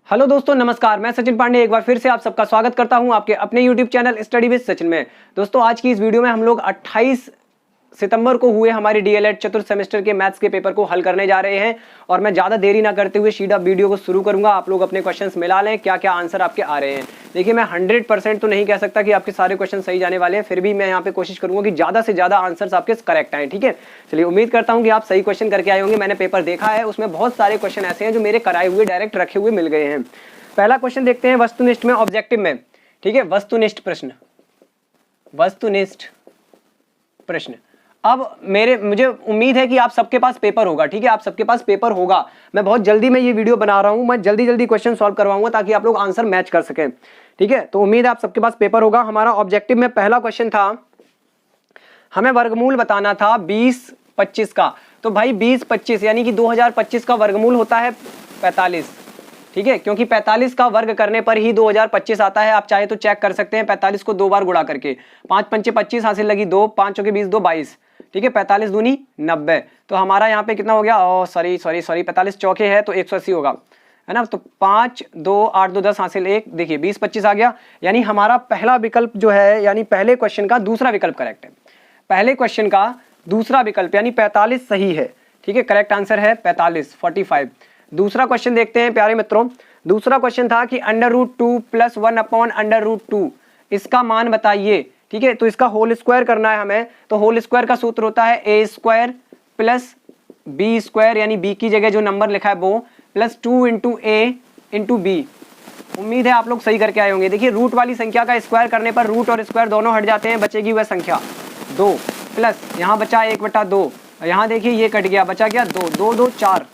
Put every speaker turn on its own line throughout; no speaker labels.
Hello दोस्तों, नमस्कार। मैं सचिन पांडे एक बार फिर से आप सबका स्वागत करता हूं आपके अपने YouTube channel study with Sachin में। दोस्तों, आज की इस वीडियो में हम लोग 28 सितंबर को हुए हमारे डीएलएड चतुर्थ सेमेस्टर के मैथ्स के पेपर को हल करने जा रहे हैं और मैं ज़्यादा देरी ना करते हुए सीधा वीडियो को शुरू करूंगा। आप लोग अपने क्वेश्चंस मिला लें, क्या क्या आंसर आपके आ रहे हैं। देखिए, मैं 100% तो नहीं कह सकता कि आपके सारे क्वेश्चन सही जाने वाले हैं, फिर भी मैं यहाँ पे कोशिश करूंगा कि ज़्यादा से ज़्यादा आंसर्स आपके करेक्ट आए। ठीक है, चलिए, उम्मीद करता हूँ कि आप सही क्वेश्चन करके आए होंगे। मैंने पेपर देखा है, उसमें बहुत सारे क्वेश्चन ऐसे हैं जो मेरे कराए हुए डायरेक्ट रखे हुए मिल गए हैं। पहला क्वेश्चन देखते हैं वस्तुनिष्ठ में, ऑब्जेक्टिव में। ठीक है, वस्तुनिष्ठ प्रश्न, वस्तुनिष्ठ प्रश्न। अब मुझे उम्मीद है कि आप सबके पास पेपर होगा। ठीक है, आप सबके पास पेपर होगा। मैं बहुत जल्दी में ये वीडियो बना रहा हूं, मैं जल्दी क्वेश्चन सॉल्व करवाऊंगा ताकि आप लोग आंसर मैच कर सकें। ठीक है, तो उम्मीद है आप सबके पास पेपर होगा। हमारा ऑब्जेक्टिव में पहला क्वेश्चन था, हमें वर्गमूल बताना था 20-25 का। तो भाई 20-25 यानी कि 2025 का वर्गमूल होता है 45। ठीक है, क्योंकि 45 का वर्ग करने पर ही 2025 आता है। आप चाहे तो चेक कर सकते हैं 45 को 2 बार गुणा करके। 5 पंचे 25 हासिल लगी 2, 5 चौके 20, 2 22। ठीक है, 45 दूनी 90। तो हमारा यहाँ पे कितना हो गया, सॉरी 45 चौके है तो 180 होगा, है ना। तो 5 2 8 2 10 हासिल 1, देखिए 20-25 आ गया। यानी हमारा पहला विकल्प जो है, यानी पहले क्वेश्चन का दूसरा विकल्प करेक्ट है। पहले क्वेश्चन का दूसरा विकल्प यानी 45 सही है। ठीक है, करेक्ट आंसर है 45। दूसरा क्वेश्चन देखते हैं प्यारे मित्रों। दूसरा क्वेश्चन था कि √2 + 1/√2 इसका मान बताइए। ठीक है, तो इसका होल स्क्वायर करना है हमें। तो होल स्क्वायर का सूत्र होता है a² + b² यानी b की जगह जो नंबर लिखा है वो, +2 × a × b। उम्मीद है आप लोग सही करके आए होंगे। देखिए, रूट वाली संख्या का स्क्वायर करने पर रूट और स्क्वायर दोनों हट जाते हैं, बचेगी वह संख्या 2 प्लस यहाँ बचा 1/2। यहाँ देखिए ये कट गया, बचा क्या 2, 2 2 4,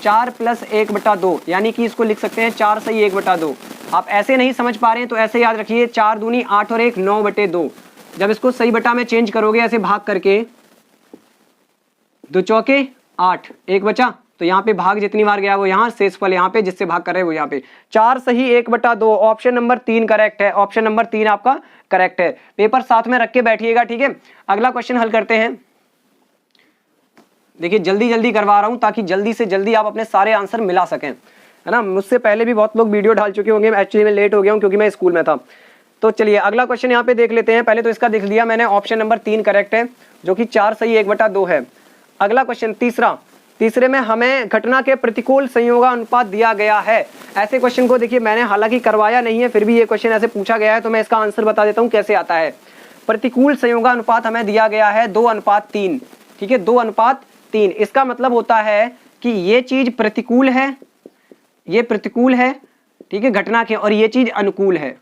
4 + 1/2 यानी कि इसको लिख सकते हैं 4 सही 1/2। आप ऐसे नहीं समझ पा रहे हैं तो ऐसे याद रखिए, 4 दूनी 8 और 1 9/2। जब इसको सही बटा में चेंज करोगे ऐसे भाग करके, 2 चौके 8, 1 बचा, तो यहाँ पे भाग जितनी बार गया वो यहाँ, शेषफल यहाँ पे जिससे भाग कर रहे हैं वो यहाँ पे। 4 सही 1/2, ऑप्शन नंबर 3 करेक्ट है। ऑप्शन नंबर 3 आपका करेक्ट है। पेपर साथ में रख के बैठिएगा। ठीक है, अगला क्वेश्चन हल करते हैं। देखिए, जल्दी करवा रहा हूं ताकि जल्दी से जल्दी आप अपने सारे आंसर मिला सकें, है ना। मुझसे पहले भी बहुत लोग वीडियो डाल चुके होंगे, एक्चुअली मैं लेट हो गया हूं क्योंकि मैं स्कूल में था। तो चलिए अगला क्वेश्चन यहाँ पे देख लेते हैं। पहले तो इसका देख लिया मैंने, ऑप्शन नंबर 3 करेक्ट है, जो कि 4 सही 1/2 है। अगला क्वेश्चन तीसरे में हमें घटना के प्रतिकूल संयोगानुपात दिया गया है। ऐसे क्वेश्चन को देखिए मैंने हालांकि करवाया नहीं है, फिर भी ये क्वेश्चन ऐसे पूछा गया है तो मैं इसका आंसर बता देता हूँ कैसे आता है। प्रतिकूल संयोगानुपात हमें दिया गया है 2:3। ठीक है, 2:3। इसका मतलब होता है कि ये चीज प्रतिकूल है, ये प्रतिकूल है, ठीक है, घटना के, और ये चीज अनुकूल है।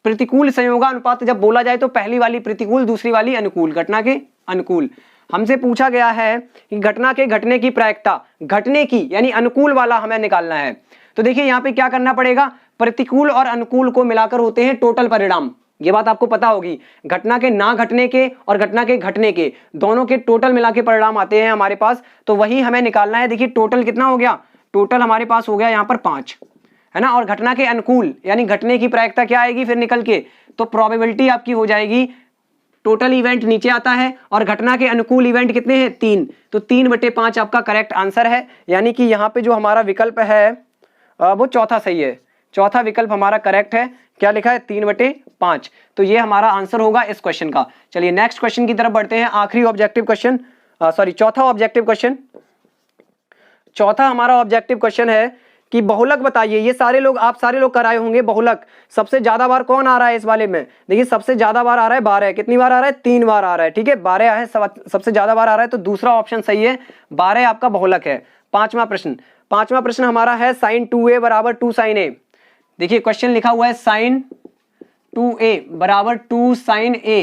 प्रतिकूल संयोगानुपात जब बोला जाए तो पहली वाली प्रतिकूल, दूसरी वाली अनुकूल, घटना के अनुकूल। हमसे पूछा गया है कि घटना के घटने की प्रायिकता, घटने की यानी अनुकूल वाला हमें निकालना है। तो देखिए यहाँ पे क्या करना पड़ेगा, प्रतिकूल और अनुकूल को मिलाकर होते हैं टोटल परिणाम। ये बात आपको पता होगी। घटना के ना घटने के और घटना के घटने के दोनों के टोटल मिला के परिणाम आते हैं हमारे पास, तो वही हमें निकालना है। देखिए टोटल कितना हो गया, टोटल हमारे पास हो गया यहाँ पर 5, है ना। और घटना के अनुकूल यानी घटने की प्रायिकता क्या आएगी फिर निकल के, तो प्रोबेबिलिटी आपकी हो जाएगी, टोटल इवेंट नीचे आता है और घटना के अनुकूल इवेंट कितने हैं 3, तो 3/5 आपका करेक्ट आंसर है। यानी कि यहाँ पे जो हमारा विकल्प है वो चौथा सही है। चौथा विकल्प हमारा करेक्ट है। क्या लिखा है 3/5, तो ये हमारा आंसर होगा इस क्वेश्चन का। चलिए नेक्स्ट क्वेश्चन की तरफ बढ़ते हैं। आखिरी ऑब्जेक्टिव क्वेश्चन, चौथा ऑब्जेक्टिव क्वेश्चन। चौथा हमारा ऑब्जेक्टिव क्वेश्चन है कि बहुलक बताइए। ये आप सारे लोग कराए होंगे बहुलक। सबसे ज्यादा बार कौन आ रहा है इस वाले में, देखिए सबसे ज्यादा बार आ रहा है 12। कितनी बार आ रहा है, 3 बार आ रहा है। ठीक है, 12 है, सबसे ज्यादा बार आ रहा है, तो दूसरा ऑप्शन सही है, 12 आपका बहुलक है। पांचवा प्रश्न हमारा है sin 2a = 2 sin a। देखिए क्वेश्चन लिखा हुआ है sin 2a = 2 sin a।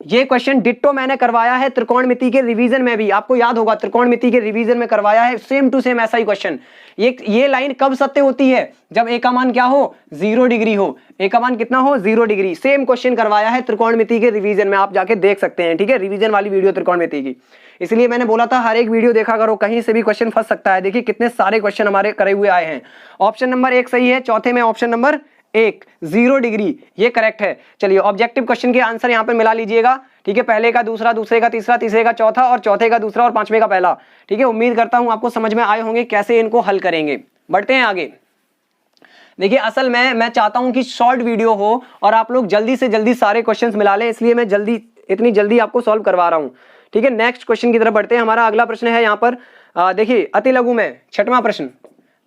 ये क्वेश्चन डिट्टो मैंने करवाया है त्रिकोणमिति के रिवीजन में भी, आपको याद होगा त्रिकोणमिति के रिवीजन में करवाया है, सेम टू सेम ऐसा ही क्वेश्चन। ये लाइन कब सत्य होती है, जब a का मान क्या हो, 0 डिग्री हो। a का मान कितना हो, 0 डिग्री। सेम क्वेश्चन करवाया है त्रिकोणमिति के रिवीजन में, आप जाके देख सकते हैं। ठीक है, रिवीजन वाली वीडियो त्रिकोणमिति की, इसलिए मैंने बोला था हर एक वीडियो देखा करो, कहीं से भी क्वेश्चन फंस सकता है। देखिए कितने सारे क्वेश्चन हमारे करे हुए आए हैं। ऑप्शन नंबर 1 सही है, चौथे में ऑप्शन नंबर 1 0 डिग्री, ये करेक्ट है। चलिए ऑब्जेक्टिव क्वेश्चन के आंसर यहाँ पे मिला लीजिएगा। ठीक है, पहले का दूसरा, दूसरे का तीसरा, तीसरे का चौथा और चौथे का दूसरा और पांचवे का पहला। ठीक है, उम्मीद करता हूं आपको समझ में आए होंगे कैसे इनको हल करेंगे। बढ़ते हैं आगे। देखिए असल में मैं चाहता हूं कि शॉर्ट वीडियो हो और आप लोग जल्दी से जल्दी सारे क्वेश्चंस मिला लें, इसलिए मैं इतनी जल्दी आपको सॉल्व करवा रहा हूं। ठीक है, नेक्स्ट क्वेश्चन की तरफ बढ़ते हैं। हमारा अगला प्रश्न है यहाँ पर देखिए अति लघु में छठवां प्रश्न,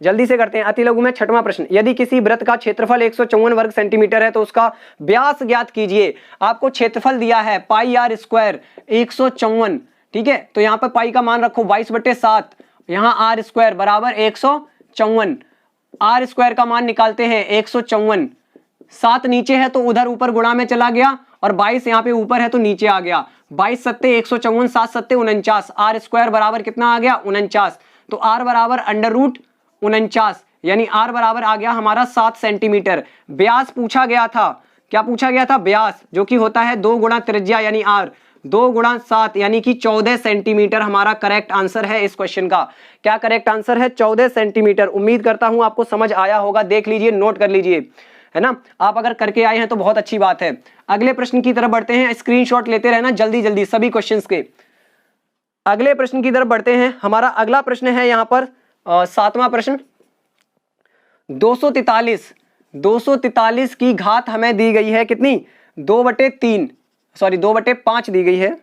जल्दी से करते हैं। अति लघु में छठवां प्रश्न, यदि किसी वृत्त का क्षेत्रफल 154 वर्ग सेंटीमीटर है तो उसका व्यास ज्ञात कीजिए। आपको क्षेत्रफल दिया है पाई आर स्क्वायर 154, ठीक है, तो यहाँ पर पाई का मान रखो 22/7, यहाँ आर स्क्वायर बराबर 154, आर स्क्वायर का मान निकालते हैं 154, 7 नीचे है तो उधर ऊपर गुणा में चला गया और 22 यहाँ पे ऊपर है तो नीचे आ गया। 22 सत्ते 154, 7 सत्ते 49, आर स्क्वायर बराबर कितना आ गया 49, तो आर बराबर √49 यानी आर बराबर आ गया हमारा 7 सेंटीमीटर। व्यास पूछा गया था, क्या पूछा गया था, व्यास, जो कि होता है 2 गुणा त्रिज्या यानी आर, 2 गुणा 7 यानी कि 14 सेंटीमीटर हमारा करेक्ट आंसर है इस क्वेश्चन का। क्या करेक्ट आंसर है, 14 सेंटीमीटर। उम्मीद करता हूं आपको समझ आया होगा, देख लीजिए, नोट कर लीजिए, है ना। आप अगर करके आए हैं तो बहुत अच्छी बात है। अगले प्रश्न की तरफ बढ़ते हैं, स्क्रीनशॉट लेते रहना जल्दी जल्दी सभी क्वेश्चंस के। अगले प्रश्न की तरफ बढ़ते हैं। हमारा अगला प्रश्न है यहाँ पर 7वां प्रश्न, 243 की घात हमें दी गई है कितनी, 2/5 दी गई है,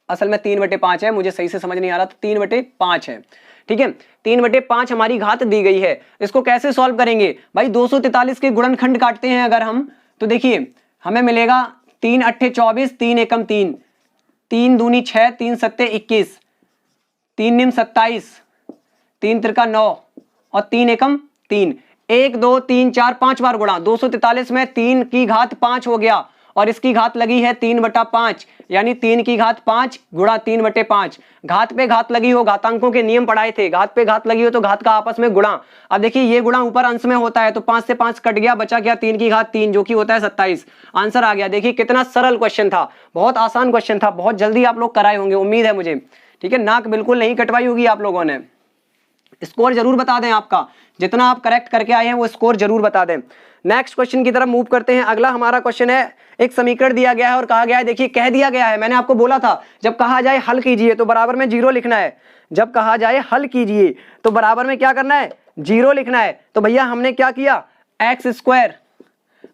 असल में 3/5 है, मुझे सही से समझ नहीं आ रहा, तो 3/5 है, ठीक है। 3/5 हमारी घात दी गई है। इसको कैसे सॉल्व करेंगे भाई, 243 के गुणनखंड काटते हैं अगर हम, तो देखिए हमें मिलेगा 3 अट्ठे 24, 3 एकम 3, 3 दूनी 6, 3 सत्ते 21, 3 निम 27, 3 त्रिका 9 और 3 एकम 3, 1 2 3 4 5 बार गुणा, 243 में 3 की घात 5 हो गया और इसकी घात लगी है 3/5 यानी 3 की घात 5 गुणा 3/5। घात पे घात लगी हो, घातांकों के नियम पढ़ाए थे, घात पे घात लगी हो तो घात का आपस में गुणा। अब देखिए ये गुणा ऊपर अंश में होता है तो 5 से 5 कट गया, बचा क्या 3 की घात 3 जो कि होता है 27। आंसर आ गया। देखिए कितना सरल क्वेश्चन था, बहुत आसान क्वेश्चन था, बहुत जल्दी आप लोग कराए होंगे उम्मीद है मुझे, ठीक है। नाक बिल्कुल नहीं कटवाई होगी आप लोगों ने। स्कोर जरूर बता दें आपका, जितना आप करेक्ट करके आए हैं वो स्कोर जरूर बता दें। नेक्स्ट क्वेश्चन की तरफ मूव करते हैं। अगला हमारा क्वेश्चन है, एक समीकरण दिया गया है और कहा गया है, देखिए कह दिया गया है, मैंने आपको बोला था जब कहा जाए हल कीजिए तो बराबर में 0 लिखना है, जब कहा जाए हल कीजिए तो बराबर में क्या करना है, 0 लिखना है। तो भैया हमने क्या किया, x² -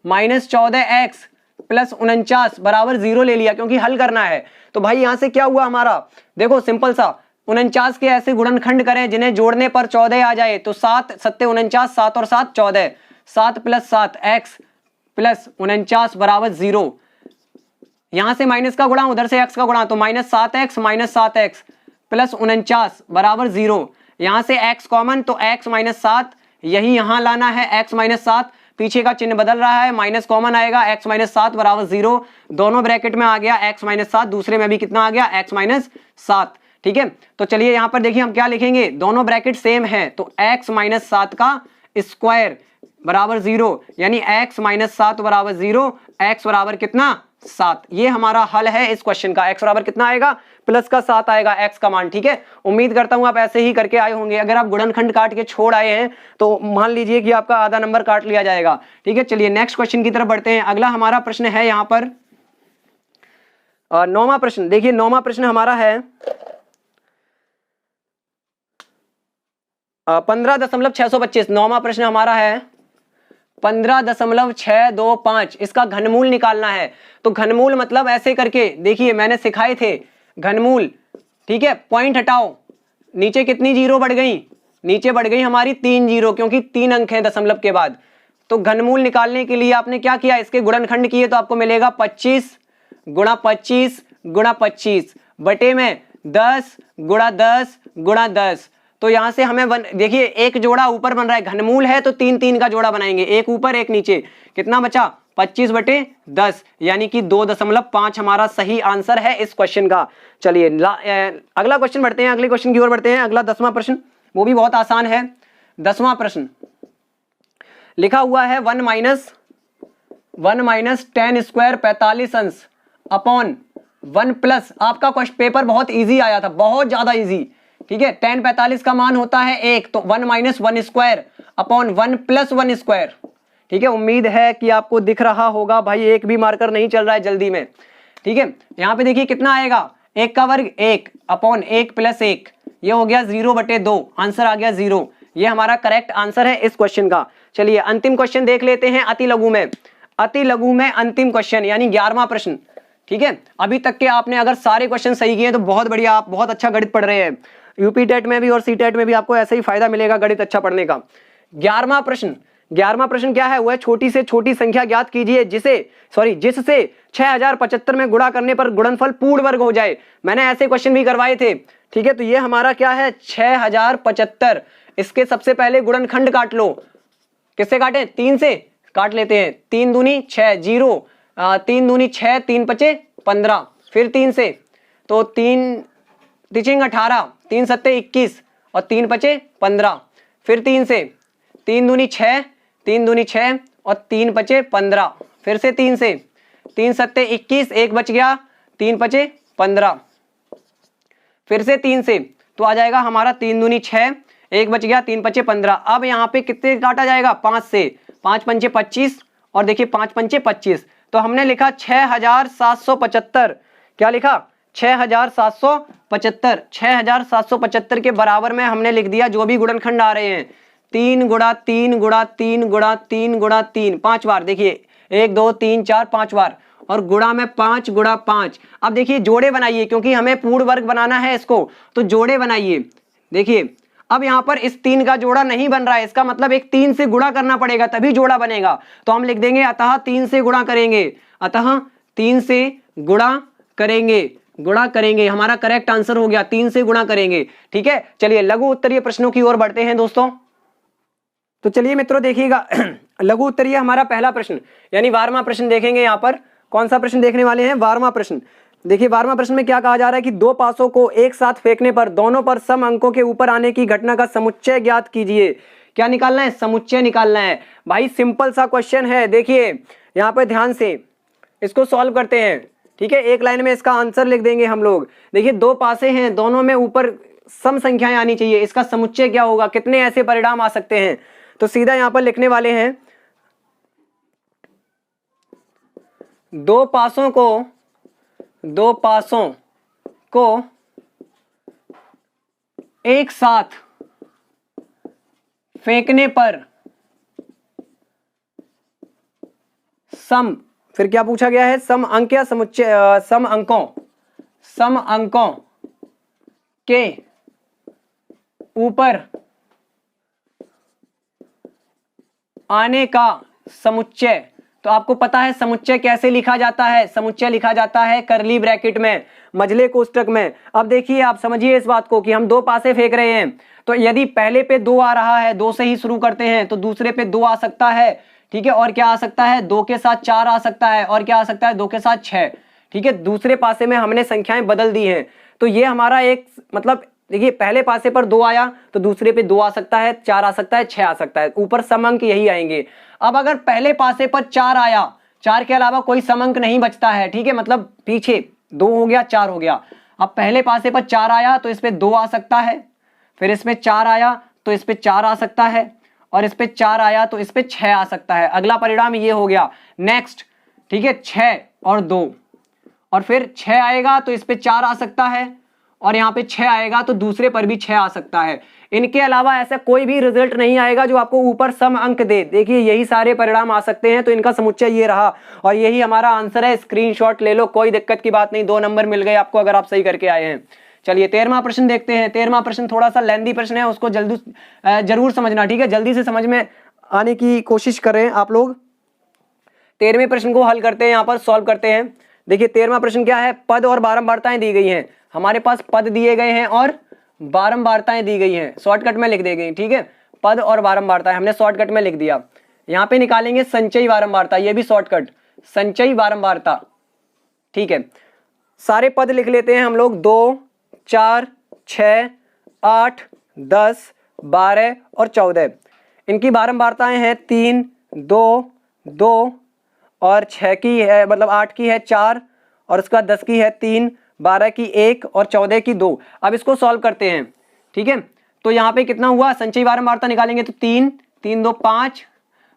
14x + 49 बराबर 0 ले लिया क्योंकि हल करना है। तो भाई यहां से क्या हुआ हमारा, देखो सिंपल सा, 49 के ऐसे गुणनखंड करें जिन्हें जोड़ने पर 14 आ जाए, तो 7 सत्ते 49, 7 और 7 14, 7 + 7 x + 49 बराबर 0। यहां से माइनस का गुणा, उधर से x का गुणा, तो -7x - 7x + 49 बराबर 0। यहां से x कॉमन, तो x - 7 यही यहां लाना है, x - 7, पीछे का चिन्ह बदल रहा है, माइनस कॉमन आएगा, x - 7 बराबर 0, दोनों ब्रैकेट में आ गया x - 7, दूसरे में भी कितना आ गया x - 7, ठीक है। तो चलिए यहां पर देखिए हम क्या लिखेंगे, दोनों ब्रैकेट सेम है तो x - 7 का स्क्वायर बराबर 0 यानी x - 7 बराबर 0, x बराबर कितना 7। ये हमारा हल है इस क्वेश्चन का। x बराबर कितना आएगा, +7 आएगा x का मान, ठीक है। उम्मीद करता हूं आप ऐसे ही करके आए होंगे। अगर आप गुणनखंड काट के छोड़ आए हैं तो मान लीजिए कि आपका आधा नंबर काट लिया जाएगा, ठीक है। चलिए नेक्स्ट क्वेश्चन की तरफ बढ़ते हैं। अगला हमारा प्रश्न है यहाँ पर 9वां प्रश्न। देखिए 9वां प्रश्न हमारा है 15.625। 9वां प्रश्न हमारा है 15.625। इसका घनमूल निकालना है। तो घनमूल मतलब ऐसे करके, देखिए मैंने सिखाए थे घनमूल, ठीक है। पॉइंट हटाओ, नीचे कितनी जीरो बढ़ गई, नीचे बढ़ गई हमारी 3 जीरो क्योंकि 3 अंक है दशमलव के बाद। तो घनमूल निकालने के लिए आपने क्या किया, इसके गुणनखंड किए तो आपको मिलेगा 25 × 25 × 25 बटे में 10 × 10 × 10। तो यहां से हमें देखिए एक जोड़ा ऊपर बन रहा है, घनमूल है तो 3 3 का जोड़ा बनाएंगे, एक ऊपर एक नीचे, कितना बचा 25/10 यानी कि 2.5 हमारा सही आंसर है इस क्वेश्चन का। चलिए अगला क्वेश्चन बढ़ते हैं, अगले क्वेश्चन की ओर बढ़ते हैं। अगला 10वां प्रश्न, वो भी बहुत आसान है। 10वां प्रश्न लिखा हुआ है 1 - 10² 45 अंश अपॉन 1 + आपका क्वेश्चन पेपर बहुत इजी आया था, बहुत ज्यादा इजी, ठीक है। 10 45 का मान होता है 1, तो 1 - 1² अपॉन 1 + 1², ठीक है। उम्मीद है कि आपको दिख रहा होगा भाई, एक भी मार्कर नहीं चल रहा है जल्दी में, ठीक है। यहाँ पे देखिए कितना आएगा, 1 का वर्ग 1 अपॉन 1 + 1, ये हो गया 0/2, आंसर आ गया 0। ये हमारा करेक्ट आंसर है इस क्वेश्चन का। चलिए अंतिम क्वेश्चन देख लेते हैं अति लघु में। अति लघु में अंतिम क्वेश्चन यानी 11वां प्रश्न। ठीक है, अभी तक के आपने अगर सारे क्वेश्चन सही किए तो बहुत बढ़िया, आप बहुत अच्छा गणित पढ़ रहे हैं। यूपी टेट में भी और सी टेट में भी आपको ऐसे ही फायदा मिलेगा गणित अच्छा पढ़ने का। 11वां प्रश्न, 11वां प्रश्न क्या है? वह छोटी से छोटी संख्या ज्ञात कीजिए जिससे 6075 में गुणा करने पर गुणनफल पूर्ण वर्ग हो जाए। मैंने ऐसे क्वेश्चन भी करवाए थे। ठीक है, तो ये हमारा क्या है 6075। इसके सबसे पहले गुणनखंड काट लो। किससे काटे? 3 से काट लेते हैं। 3 दूनी 6, 0, 3 दूनी 6, 3 पचे 15, फिर 3 से तो 3 तिचिंग 18, 3 सत्ते 21 और 3 पचे 15, फिर 3 से 3 दूनी 6, 3 दूनी 6 और 3 पचे 15, फिर से 3 से 3 सत्ते 21, 1 बच गया, 3 पचे 15, फिर से 3 से तो आ जाएगा हमारा 3 दूनी 6, 1 बच गया, 3 पचे 15। अब यहाँ पे कितने काटा जाएगा? 5 से, 5 पंचे 25 और देखिए 5 पंचे 25, तो हमने लिखा 6775। क्या लिखा? 6775। 6775 के बराबर में हमने लिख दिया जो भी गुणनखंड आ रहे हैं 3 गुणा 3 गुणा 3 गुणा 3 गुणा 3, 5 बार। देखिए 1 2 3 4 5 बार और गुणा में 5 गुणा 5। अब देखिए जोड़े बनाइए क्योंकि हमें पूर्ण वर्ग बनाना है इसको, तो जोड़े बनाइए। देखिए अब यहाँ पर इस 3 का जोड़ा नहीं बन रहा है, इसका मतलब एक 3 से गुणा करना पड़ेगा तभी जोड़ा बनेगा। तो हम लिख देंगे अतः 3 से गुणा करेंगे, अतः 3 से गुणा करेंगे। हमारा करेक्ट आंसर हो गया 3 से गुणा करेंगे। ठीक है, चलिए लघु उत्तरीय प्रश्नों की ओर बढ़ते हैं दोस्तों। तो चलिए मित्रों देखिएगा लघु उत्तरीय हमारा पहला प्रश्न यानी 12वां प्रश्न देखेंगे। यहाँ पर कौन सा प्रश्न देखने वाले हैं? 12वां प्रश्न। देखिए 12वां प्रश्न में क्या कहा जा रहा है कि दो पासों को एक साथ फेंकने पर दोनों पर सम अंकों के ऊपर आने की घटना का समुच्चय ज्ञात कीजिए। क्या निकालना है? समुच्चय निकालना है। भाई सिंपल सा क्वेश्चन है। देखिए यहाँ पर ध्यान से इसको सॉल्व करते हैं। ठीक है, एक लाइन में इसका आंसर लिख देंगे हम लोग। देखिए दो पासे हैं, दोनों में ऊपर सम संख्याएं आनी चाहिए। इसका समुच्चय क्या होगा? कितने ऐसे परिणाम आ सकते हैं? तो सीधा यहां पर लिखने वाले हैं दो पासों को एक साथ फेंकने पर सम, फिर क्या पूछा गया है? सम अंक या समुच्चय? सम अंकों के ऊपर आने का समुच्चय। तो आपको पता है समुच्चय कैसे लिखा जाता है? समुच्चय लिखा जाता है करली ब्रैकेट में, मझले कोष्ठक में। अब देखिए आप समझिए इस बात को कि हम दो पासे फेंक रहे हैं, तो यदि पहले पे 2 आ रहा है, 2 से ही शुरू करते हैं, तो दूसरे पे 2 आ सकता है। ठीक है, और क्या आ सकता है? 2 के साथ 4 आ सकता है, और क्या आ सकता है? 2 के साथ 6। ठीक है, दूसरे पासे में हमने संख्याएं बदल दी हैं। तो ये हमारा एक मतलब देखिए पहले पासे पर 2 आया तो दूसरे पे 2 आ सकता है, 4 आ सकता है, 6 आ सकता है, ऊपर समंक यही आएंगे। अब अगर पहले पासे पर 4 आया, 4 के अलावा कोई समंक नहीं बचता है। ठीक है, मतलब पीछे 2 हो गया, 4 हो गया। अब पहले पासे पर 4 आया तो इस पे 2 आ सकता है, फिर इसमें 4 आया तो इस पे 4 आ सकता है, और इस पे 4 आया तो इस पे 6 आ सकता है। अगला परिणाम ये हो गया। नेक्स्ट, ठीक है, 6 और 2, और फिर 6 आएगा तो इस पे 4 आ सकता है, और यहाँ पे 6 आएगा तो दूसरे पर भी 6 आ सकता है। इनके अलावा ऐसा कोई भी रिजल्ट नहीं आएगा जो आपको ऊपर सम अंक दे। देखिए यही सारे परिणाम आ सकते हैं, तो इनका समुच्चय ये रहा और यही हमारा आंसर है। स्क्रीनशॉट ले लो, कोई दिक्कत की बात नहीं, 2 नंबर मिल गए आपको अगर आप सही करके आए हैं। चलिए 13वां प्रश्न देखते हैं। 13वां प्रश्न थोड़ा सा लेंथी प्रश्न है, उसको जरूर समझना। ठीक है, जल्दी से समझ में आने की कोशिश करें आप लोग। 13वें प्रश्न को हल करते हैं, यहाँ पर सॉल्व करते हैं। देखिए 13वां प्रश्न क्या है? पद और बारंबारताएं दी गई हैं। हमारे पास पद दिए गए हैं और बारंबारताएं दी गई हैं, शॉर्टकट में लिख दी गई। ठीक है, पद और बारंबारताएं हमने शॉर्टकट में लिख दिया। यहाँ पे निकालेंगे संचयी बारंबारता, ये भी शॉर्टकट, संचयी बारंबारता। ठीक है, सारे पद लिख लेते हैं हम लोग। 2 4 6 8 10 12 और 14। इनकी बारंबारताएं हैं 3 2 2 और 6 की है, मतलब 8 की है 4, और उसका 10 की है 3, 12 की 1 और 14 की 2। अब इसको सॉल्व करते हैं। ठीक है, तो यहाँ पे कितना हुआ? संचयी बारंबारता निकालेंगे तो 3 3 2 5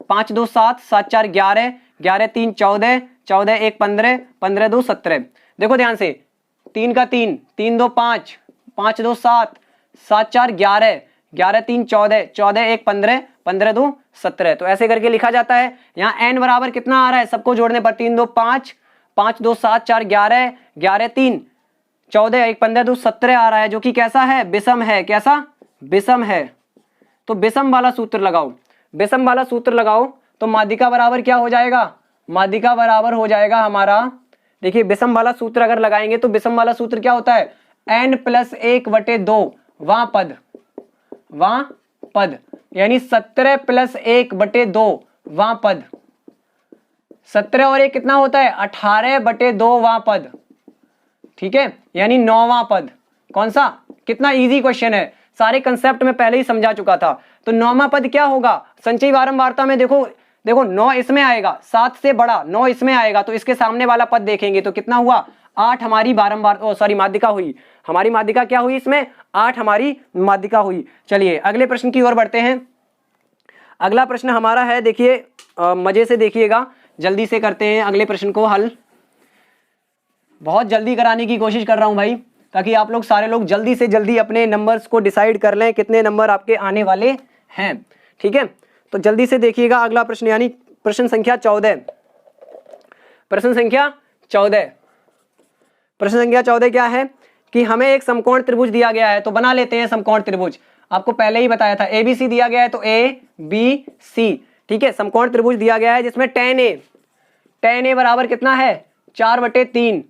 5 2 7 7 4 11 11 3 14 14 1 15 15 2 17। देखो ध्यान से, 3 का 3 3 2 5 5 2 7 7 4 11 11 3 14, 14 1 15, 15 2 17। तो ऐसे करके लिखा जाता है। यहाँ n बराबर कितना आ रहा है, सबको जोड़ने पर 3 2 5, 5 2 7 4 11, 11 3 14 1 15 2 17 आ रहा है, जो कि कैसा है, विषम है। कैसा, विषम है। तो विषम वाला सूत्र लगाओ, विषम वाला सूत्र लगाओ तो माध्यिका बराबर क्या हो जाएगा, माध्यिका बराबर हो जाएगा हमारा, देखिए विषम वाला सूत्र अगर लगाएंगे तो विषम वाला सूत्र क्या होता है, n+1/2 वां पद, यानी 17 + 1/2 वां पद। 17 और 1 कितना होता है, 18/2 वां पद। ठीक है, यानी 9वां पद। कौन सा, कितना इजी क्वेश्चन है, सारे कंसेप्ट में पहले ही समझा चुका था। तो 9वां पद क्या होगा, संचयी बारंबारता में देखो 9 इसमें आएगा, 7 से बड़ा 9 इसमें आएगा, तो इसके सामने वाला पद देखेंगे तो कितना हुआ, 8 हमारी माध्यिका हुई। हमारी माध्यिका क्या हुई, इसमें 8 हमारी माध्यिका हुई। चलिए अगले प्रश्न की ओर बढ़ते हैं। अगला प्रश्न हमारा है, देखिए मजे से देखिएगा, जल्दी से करते हैं अगले प्रश्न को हल। बहुत जल्दी कराने की कोशिश कर रहा हूं भाई, ताकि आप लोग सारे लोग जल्दी से जल्दी अपने नंबर्स को डिसाइड कर लें कितने नंबर आपके आने वाले हैं। ठीक है, तो जल्दी से देखिएगा अगला प्रश्न, यानी प्रश्न संख्या 14। प्रश्न संख्या 14, प्रश्न संख्या 14 क्या है कि हमें एक समकोण त्रिभुज दिया गया है, तो बना लेते हैं समकोण त्रिभुज। आपको पहले ही बताया था, ABC दिया गया है तो ABC। ठीक है, समकोण त्रिभुज दिया गया है जिसमें tan A बराबर कितना है, 4/3।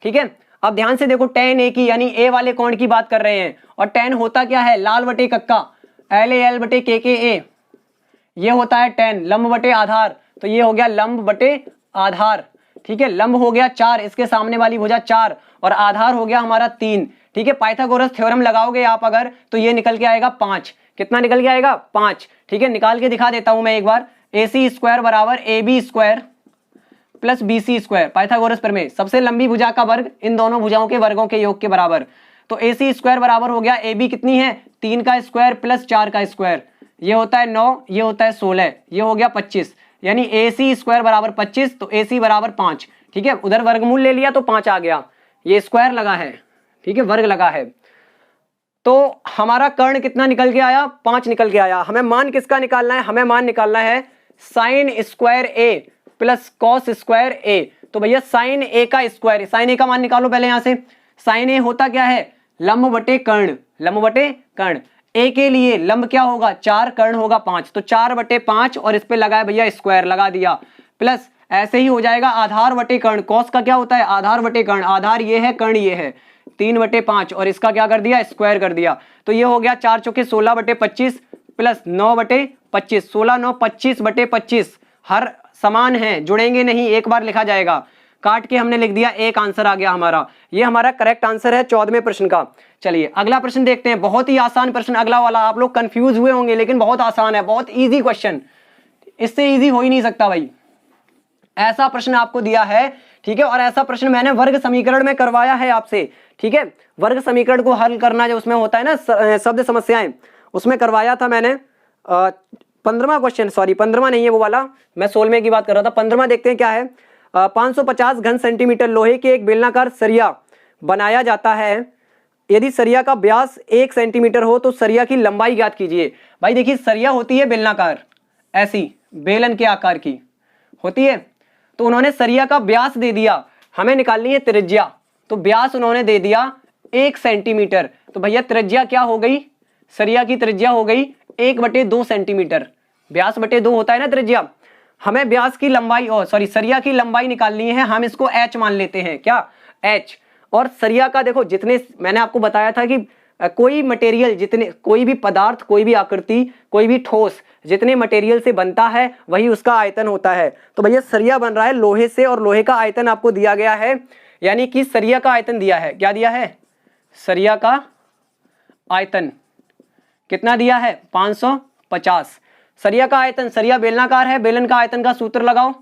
ठीक है, अब ध्यान से देखो tan A की, यानी A वाले कोण की बात कर रहे हैं, और tan होता क्या है, लाल बटे कक्का, LAL/KKA, ये होता है tan, लंब बटे आधार, तो ये हो गया लंब बटे आधार। ठीक है, लंब हो गया 4, इसके सामने वाली भुजा 4, और आधार हो गया हमारा 3। ठीक है, पाइथागोरस थ्योरम लगाओगे आप अगर, तो ये निकल के आएगा 5। कितना निकल के आएगा, 5। ठीक है, निकाल के दिखा देता हूं मैं एक बार। AC² बराबर AB² प्लस BC², पाइथागोरस प्रमेय, सबसे लंबी भुजा का वर्ग इन दोनों भुजाओं के वर्गों के योग के बराबर। तो AC² बराबर हो गया, AB कितनी है, 3 का स्क्वायर प्लस 4 का स्क्वायर, ये होता है 9, ये होता है 16, ये हो गया 25, यानी AC² बराबर 25, तो AC बराबर 5। ठीक है, उधर वर्गमूल ले लिया तो 5 आ गया, ये स्क्वायर लगा है। ठीक है, वर्ग लगा है, तो हमारा कर्ण कितना निकल के आया, 5 निकल के आया। हमें मान किसका निकालना है, हमें मान निकालना है sin² A plus cos² A। तो भैया sin A का स्क्वायर, sin A का मान निकालो पहले यहां से। sin A होता क्या है, लंब बटे कर्ण, लंब बटे कर्ण। A के लिए लंब क्या होगा, 4, कर्ण होगा 5, तो 4/5, और इस पे लगाया भैया स्क्वायर लगा दिया, प्लस ऐसे ही हो जाएगा आधार बटे कर्ण। cos का क्या होता है, आधार बटे कर्ण, आधार ये है, कर्ण ये है, 3/5, और इसका क्या कर दिया, स्क्वायर कर दिया। तो ये हो गया 4 चौके 16/25 प्लस 9/25, 16 9 25/25, हर समान है, जुड़ेंगे नहीं, एक बार लिखा जाएगा, काट के हमने लिख दिया, एक आंसर आ गया हमारा। ये हमारा करेक्ट आंसर है 14वें प्रश्न का। चलिए अगला प्रश्न देखते हैं, बहुत ही आसान प्रश्न अगला वाला, आप लोग कंफ्यूज हुए होंगे लेकिन बहुत आसान है, बहुत इजी क्वेश्चन, इससे इजी हो ही नहीं सकता भाई। ऐसा प्रश्न आपको दिया है, ठीक है, और ऐसा प्रश्न मैंने वर्ग समीकरण में करवाया है आपसे। ठीक है, वर्ग समीकरण को हल करना जो उसमें होता है ना शब्द समस्याएं, उसमें करवाया था मैंने 15वां क्वेश्चन, सॉरी 15वां नहीं है वो वाला, मैं 16वें की बात कर रहा था। 15वां देखते हैं क्या है। 550 घन सेंटीमीटर लोहे के एक बेलनाकार सरिया बनाया जाता है, यदि सरिया का व्यास 1 सेंटीमीटर हो तो सरिया की लंबाई ज्ञात कीजिए। भाई देखिए, सरिया होती है बेलनाकार, ऐसी बेलन के आकार की होती है, तो उन्होंने सरिया का व्यास दे दिया, हमें निकालनी है त्रिज्या, तो व्यास उन्होंने दे दिया 1 सेंटीमीटर, तो भैया त्रिज्या क्या हो गई, सरिया की त्रिज्या हो गई 1/2 सेंटीमीटर, व्यास बटे 2 होता है ना त्रिज्या। हमें व्यास की लंबाई, और सॉरी सरिया की लंबाई निकालनी है, हम इसको h मान लेते हैं, क्या h। और सरिया का देखो, जितने मैंने आपको बताया था कि कोई मटेरियल, जितने कोई भी पदार्थ, कोई भी आकृति, कोई भी ठोस जितने मटेरियल से बनता है वही उसका आयतन होता है। तो भैया सरिया बन रहा है लोहे से, और लोहे का आयतन आपको दिया गया है, यानी कि सरिया का आयतन दिया है, क्या दिया है, सरिया का आयतन कितना दिया है, 550। सरिया का आयतन, सरिया बेलनाकार है, बेलन का आयतन का सूत्र लगाओ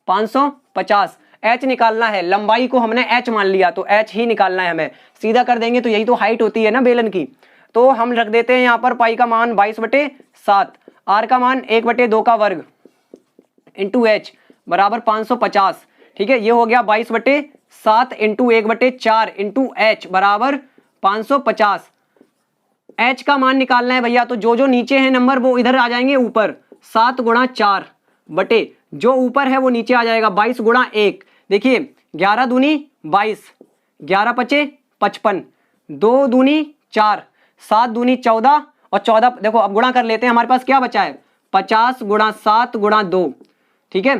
550। h निकालना है, लंबाई को हमने h मान लिया तो h ही निकालना है हमें, सीधा कर देंगे तो यही तो हाइट होती है ना बेलन की। तो हम रख देते हैं यहाँ पर पाई का मान 22/7, r का मान 1/2 का वर्ग इंटू h बराबर 550। ठीक है, ये हो गया 22/7 इंटू 1/4 इंटू h बराबर 550। h का मान निकालना है भैया, तो जो जो नीचे है नंबर वो इधर आ जाएंगे ऊपर, 7 गुणा 4 बटे जो ऊपर है वो नीचे आ जाएगा 22 गुणा 1। देखिए 11 दूनी 22, 11 पचे 55, 2 दूनी 4, 7 दूनी 14 और 14 देखो अब गुणा कर लेते हैं, हमारे पास क्या बचा है 50 गुणा 7 गुणा 2, ठीक है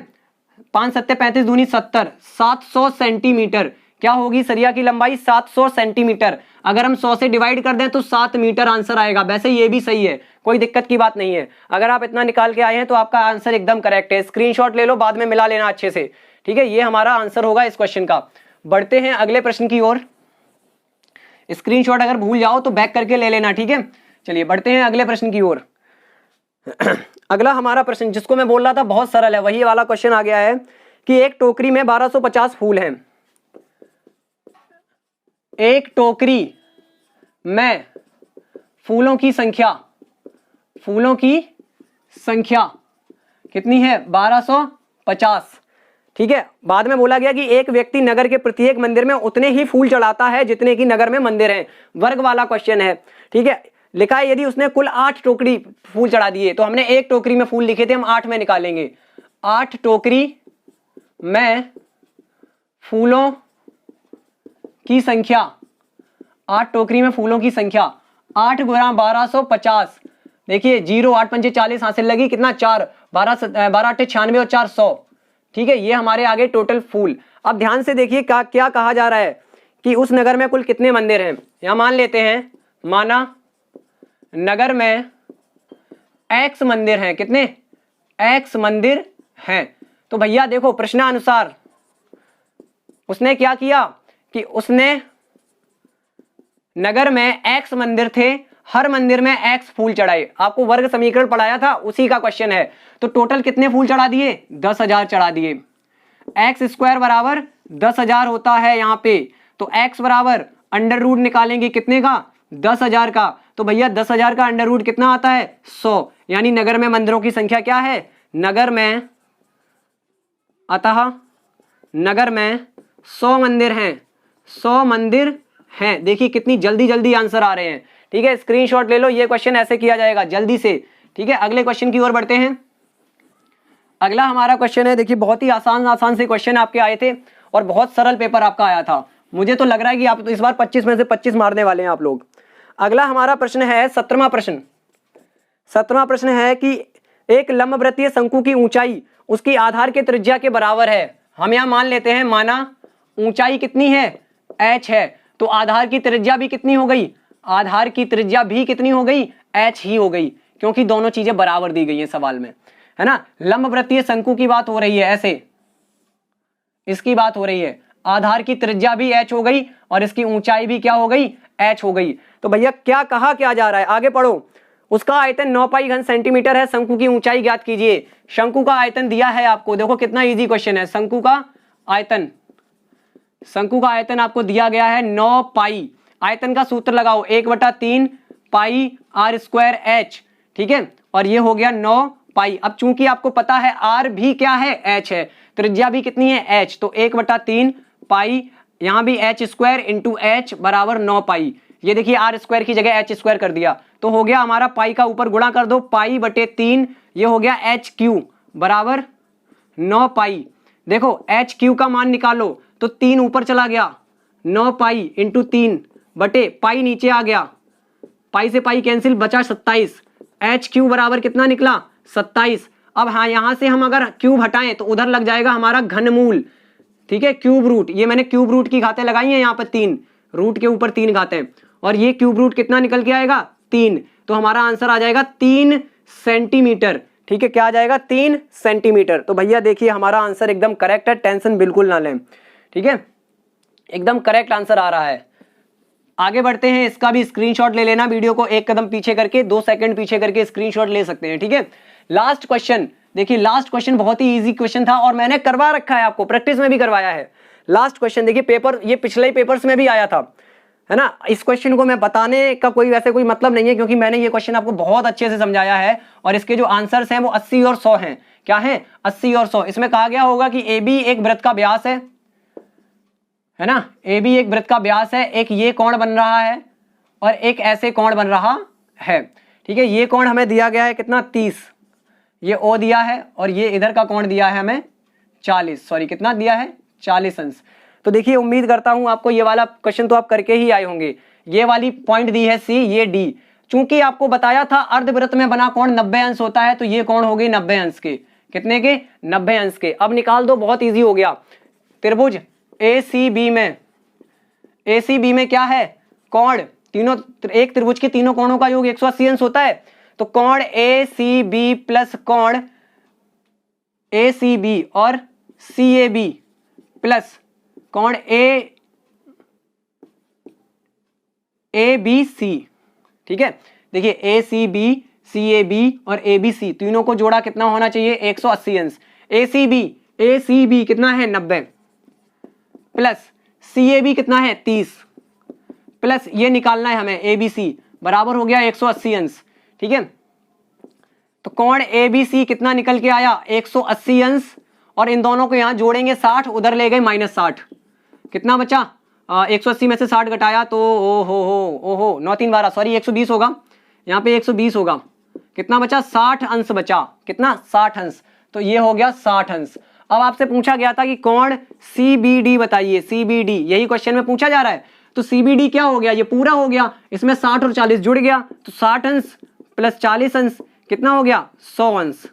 5 सत्ते 35 दूनी 70, 700 सेंटीमीटर क्या होगी सरिया की लंबाई 700 सेंटीमीटर। अगर हम 100 से डिवाइड कर दें तो 7 मीटर आंसर आएगा। वैसे ये भी सही है, कोई दिक्कत की बात नहीं है। अगर आप इतना निकाल के आए हैं तो आपका आंसर एकदम करेक्ट है। स्क्रीनशॉट ले लो, बाद में मिला लेना अच्छे से, ठीक है। ये हमारा आंसर होगा इस क्वेश्चन का। बढ़ते हैं अगले प्रश्न की ओर। स्क्रीनशॉट अगर भूल जाओ तो बैक करके ले लेना, ठीक है। चलिए बढ़ते हैं अगले प्रश्न की ओर। अगला हमारा प्रश्न जिसको मैं बोल रहा था बहुत सरल है, वही वाला क्वेश्चन आ गया है कि एक टोकरी में 1250 फूल हैं। एक टोकरी में फूलों की संख्या कितनी है 1250, ठीक है। बाद में बोला गया कि एक व्यक्ति नगर के प्रत्येक मंदिर में उतने ही फूल चढ़ाता है जितने की नगर में मंदिर हैं। वर्ग वाला क्वेश्चन है, ठीक है। लिखा है यदि उसने कुल 8 टोकरी फूल चढ़ा दिए, तो हमने एक टोकरी में फूल लिखे थे, हम 8 में निकालेंगे। 8 टोकरी में फूलों की संख्या, 8 टोकरी में फूलों की संख्या 8 गुणा 1250, देखिए 0 8 पंजे 40 हासिल लगी कितना 4, 12 8 96 और 4 100, ठीक है। ये हमारे आगे टोटल फूल। अब ध्यान से देखिए क्या कहा जा रहा है कि उस नगर में कुल कितने मंदिर हैं। यहां मान लेते हैं, माना नगर में x मंदिर हैं, कितने x मंदिर हैं। तो भैया देखो प्रश्नानुसार उसने क्या किया कि उसने नगर में x मंदिर थे, हर मंदिर में x फूल चढ़ाए। आपको वर्ग समीकरण पढ़ाया था, उसी का क्वेश्चन है। तो टोटल कितने फूल चढ़ा दिए 10,000 चढ़ा दिए। x स्क्वायर बराबर 10,000 होता है यहाँ पे, तो x बराबर अंडर रूट निकालेंगे कितने का 10,000 का। तो भैया 10,000 का अंडर रूट कितना आता है 100, यानी नगर में मंदिरों की संख्या क्या है, नगर में अतः नगर में 100 मंदिर हैं, 100 मंदिर हैं। देखिए कितनी जल्दी जल्दी आंसर आ रहे हैं, ठीक है। स्क्रीनशॉट ले लो, ये क्वेश्चन ऐसे किया जाएगा जल्दी से, ठीक है। अगले क्वेश्चन की ओर बढ़ते हैं। अगला हमारा क्वेश्चन है, देखिए बहुत ही आसान से क्वेश्चन आपके आए थे और बहुत सरल पेपर आपका आया था। मुझे तो लग रहा है कि आप तो इस बार 25 में से 25 मारने वाले हैं आप लोग। अगला हमारा प्रश्न है 17वां प्रश्न। 17वां प्रश्न है कि एक लंबवृत्तीय शंकु की ऊंचाई उसकी आधार के त्रिज्या के बराबर है। हम यहां मान लेते हैं, माना ऊंचाई कितनी है h है, तो आधार की त्रिज्या भी कितनी हो गई, आधार की त्रिज्या भी कितनी हो गई h ही हो गई, क्योंकि दोनों चीजें बराबर दी गई हैं सवाल में, है ना। लंबवृत्तीय शंकु की बात हो रही है, ऐसे इसकी बात हो रही है, आधार की त्रिज्या भी h हो गई और इसकी ऊंचाई भी क्या हो गई h हो गई। तो भैया क्या कहा क्या जा रहा है, आगे पढ़ो। उसका आयतन 9 पाई घन सेंटीमीटर है, शंकु की ऊंचाई ज्ञात कीजिए। शंकु का आयतन दिया है आपको, देखो कितना इजी क्वेश्चन है। शंकु का आयतन आपको दिया गया है 9 पाई। आयतन का सूत्र लगाओ 1/3 पाई r स्क्वायर h, ठीक है। और ये हो गया 9 पाई। अब चूंकि आपको पता है r भी क्या है h है, त्रिज्या भी कितनी है h, तो 1/3 पाई, यहां भी h स्क्वायर इंटू h बराबर 9 पाई। ये देखिए r स्क्वायर की जगह h स्क्वायर कर दिया, तो हो गया हमारा पाई का ऊपर गुणा कर दो, पाई बटे 3, ये हो गया h क्यू बराबर 9 पाई। देखो h क्यू का मान निकालो, तो 3 ऊपर चला गया, 9 पाई इंटू 3 बटे पाई नीचे आ गया, पाई से पाई कैंसिल, बचा 27। h क्यू बराबर कितना निकला 27। अब हाँ यहां से हम अगर क्यूब हटाएं तो उधर लग जाएगा हमारा घनमूल, ठीक है, क्यूब रूट। ये मैंने क्यूब रूट की घातें लगाई हैं यहाँ पर, 3 रूट के ऊपर 3 घातें, और ये क्यूब रूट कितना निकल के आएगा 3, तो हमारा आंसर आ जाएगा 3 सेंटीमीटर, ठीक है। क्या आ जाएगा 3 सेंटीमीटर। तो भैया देखिए हमारा आंसर एकदम करेक्ट है, टेंशन बिल्कुल ना लें, ठीक है, एकदम करेक्ट आंसर आ रहा है। आगे बढ़ते हैं, इसका भी स्क्रीनशॉट ले लेना, वीडियो को एक कदम पीछे करके 2 सेकंड पीछे करके स्क्रीनशॉट ले सकते हैं, ठीक है। लास्ट क्वेश्चन देखिए, लास्ट क्वेश्चन बहुत ही इजी क्वेश्चन था और मैंने करवा रखा है, आपको प्रैक्टिस में भी करवाया है। लास्ट क्वेश्चन देखिए, पेपर ये पिछले ही पेपर्स में भी आया था, है ना। इस क्वेश्चन को मैं बताने का कोई वैसे कोई मतलब नहीं है, क्योंकि मैंने ये क्वेश्चन आपको बहुत अच्छे से समझाया है और इसके जो आंसर्स हैं वो 80 और 100 हैं। क्या है 80 और 100। इसमें कहा गया होगा कि AB एक वृत्त का व्यास है ना, AB एक वृत्त का व्यास है, एक ये कोण बन रहा है और एक ऐसे कोण बन रहा है। ठीक है, ये कोण हमें दिया गया है कितना 30, ये O दिया है और ये इधर का कोण दिया है हमें 40, सॉरी कितना दिया है 40 अंश। तो देखिए उम्मीद करता हूं आपको ये वाला क्वेश्चन तो आप करके ही आए होंगे। ये वाली पॉइंट दी है C, ये D, चूंकि आपको बताया था अर्धवृत्त में बना कोण 90 अंश होता है, तो ये कोण हो गई 90 अंश के, कितने के 90 अंश के। अब निकाल दो, बहुत इजी हो गया। त्रिभुज ACB में क्या है कोण, तीनों, एक त्रिभुज के तीनों कोणों का योग 180 अंश होता है, तो कोण ACB प्लस कोण ACB और CAB प्लस कोण ABC। ठीक है, देखिए ACB, CAB और ABC तीनों को जोड़ा कितना होना चाहिए 180 अंश। ACB कितना है 90 प्लस CAB कितना है 30 प्लस ये निकालना है हमें ABC बराबर हो गया 180 अंश। ठीक है, तो कोण ABC कितना निकल के आया 180 अंश, और इन दोनों को यहां जोड़ेंगे 60, उधर ले गए -60, कितना बचा 180 में से 60 घटाया तो ओहो 9 3 12 सॉरी 120 होगा, यहाँ पे 120 होगा, कितना बचा 60 अंश बचा, कितना 60 अंश, तो ये हो गया 60 अंश। अब आपसे पूछा गया था कि कोण CBD बताइए, CBD यही क्वेश्चन में पूछा जा रहा है, तो CBD क्या हो गया, ये पूरा हो गया, इसमें 60 और 40 जुड़ गया, तो 60 अंश प्लस 40 अंश कितना हो गया 100 अंश।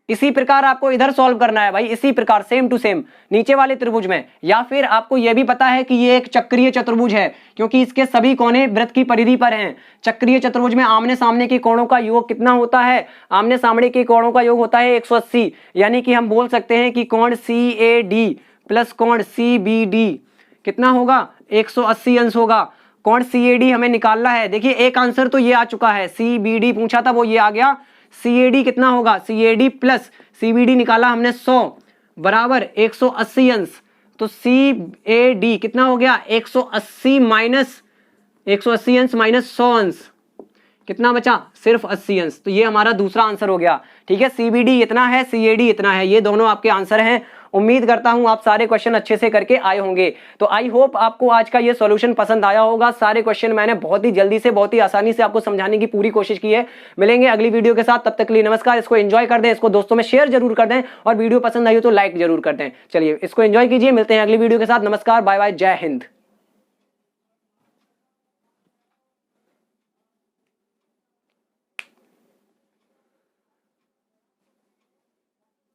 इसी प्रकार आपको इधर सॉल्व करना है भाई, इसी प्रकार सेम टू सेम नीचे वाले त्रिभुज में, या फिर आपको यह भी पता है कि ये एक चक्रीय चतुर्भुज है क्योंकि इसके सभी कोने वृत्त की परिधि पर हैं। चक्रीय चतुर्भुज में आमने सामने के कोणों का योग कितना होता है, आमने सामने के कोणों का योग होता है 180, यानी कि हम बोल सकते हैं कि कोण CAD प्लस कोण CBD कितना होगा 180 अंश होगा। कोण CAD हमें निकालना है, देखिए एक आंसर तो ये आ चुका है, CBD पूछा था वो ये आ गया, CAD कितना होगा CAD प्लस CBD निकाला हमने 100 बराबर 180 अंश, तो CAD कितना हो गया 180 माइनस 180 अंश माइनस 100 अंश, कितना बचा सिर्फ 80 अंश, तो ये हमारा दूसरा आंसर हो गया। ठीक है, CBD इतना है, CAD इतना है, ये दोनों आपके आंसर हैं। उम्मीद करता हूं आप सारे क्वेश्चन अच्छे से करके आए होंगे। तो आई होप आपको आज का ये सॉल्यूशन पसंद आया होगा। सारे क्वेश्चन मैंने बहुत ही जल्दी से बहुत ही आसानी से आपको समझाने की पूरी कोशिश की है। मिलेंगे अगली वीडियो के साथ, तब तक के लिए नमस्कार। इसको एंजॉय कर दें, इसको दोस्तों में शेयर जरूर कर दें, और वीडियो पसंद आई हो तो लाइक जरूर कर दें। चलिए इसको एंजॉय कीजिए, मिलते हैं अगली वीडियो के साथ। नमस्कार, बाय बाय, जय हिंद।